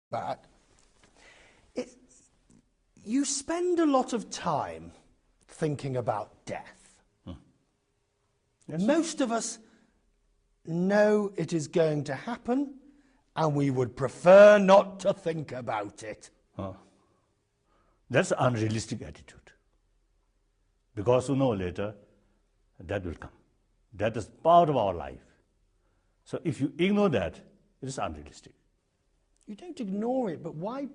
back. You spend a lot of time thinking about death. Yes. Most of us know it is going to happen, and we would prefer not to think about it. That's an unrealistic attitude. Because sooner or later, that will come. That is part of our life. So if you ignore that, it is unrealistic. You don't ignore it, but why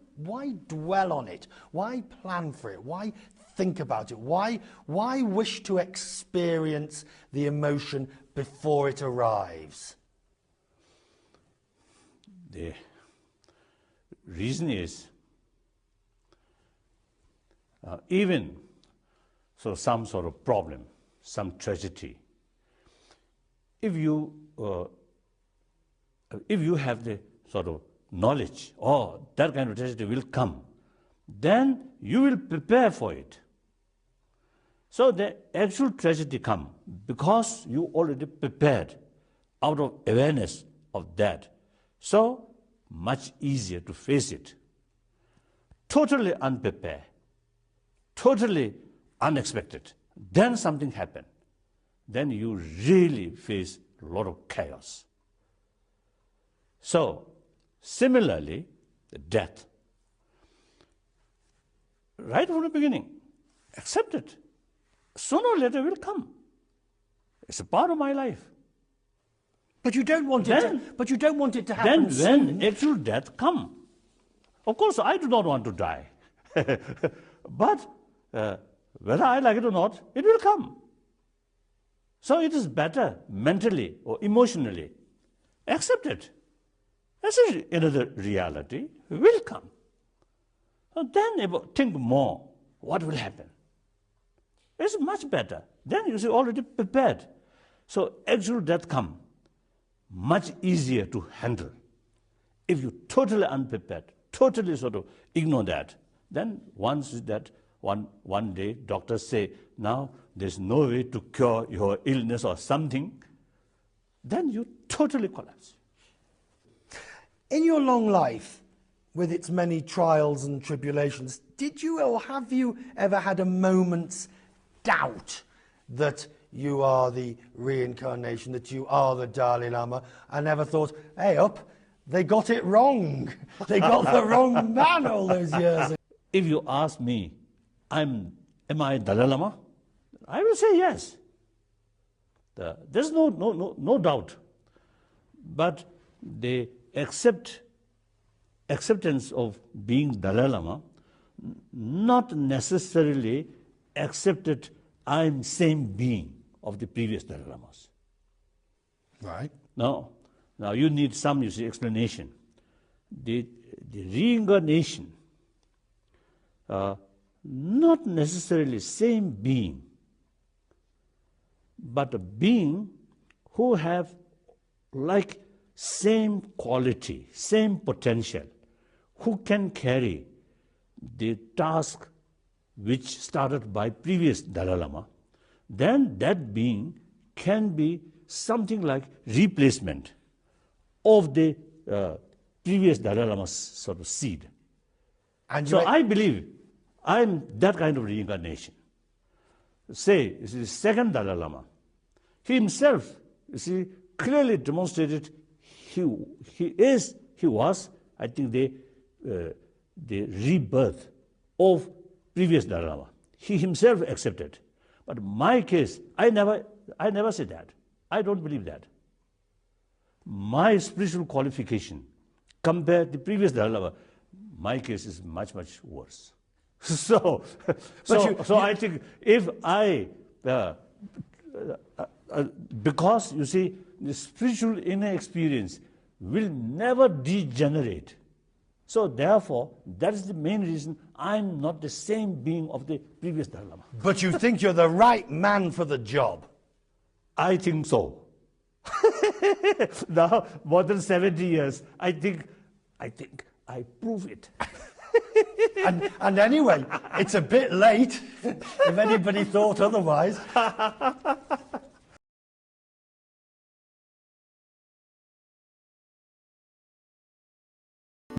dwell on it? Why plan for it? Why think about it? Why wish to experience the emotion before it arrives? The reason is, even some sort of problem, some tragedy, if you have the sort of knowledge, that kind of tragedy will come, then you will prepare for it. So the actual tragedy comes because you already prepared out of awareness of that. So much easier to face it. Totally unprepared, totally unexpected, then something happened. Then you really face a lot of chaos. So, similarly, the death. Right from the beginning, accept it. Sooner or later it will come. It's a part of my life. But you don't want it to happen then soon. When actual death comes. Of course, I do not want to die. But whether I like it or not, it will come. So it is better mentally or emotionally. Accept it. That's another reality. It will come. So then think more. What will happen? It's much better. Then you see already prepared. So actual death comes. Much easier to handle. If you totally unprepared, totally sort of ignore that, then once that one day doctors say, now there's no way to cure your illness or something, then you totally collapse. In your long life, with its many trials and tribulations, did you or have you ever had a moment's doubt that you are the reincarnation, that you are the Dalai Lama, and never thought, hey up, they got it wrong. They got the wrong man all those years ago? If you ask me, am I Dalai Lama? I will say yes. There's no doubt. But the acceptance of being Dalai Lama, not necessarily accepted I'm same being of the previous Dalai Lamas. Right. Now you need some explanation. The reincarnation, not necessarily same being, but a being who have like same quality, same potential, who can carry the task which started by previous Dalai Lama, then that being can be something like replacement of the previous Dalai Lama's sort of seed. And so I believe I'm that kind of reincarnation. Say, this is the second Dalai Lama. He himself, clearly demonstrated he was, I think, the rebirth of previous Dalai Lama. He himself accepted. But my case, I never say that. I don't believe that. My spiritual qualification compared to the previous Dalai Lama, my case is much, much worse. So I think if I, because you see, the spiritual inner experience will never degenerate. So therefore, that is the main reason I'm not the same being of the previous Dalai Lama. But you think you're the right man for the job? I think so. Now, more than 70 years, I think I prove it. and anyway, it's a bit late, if anybody thought otherwise.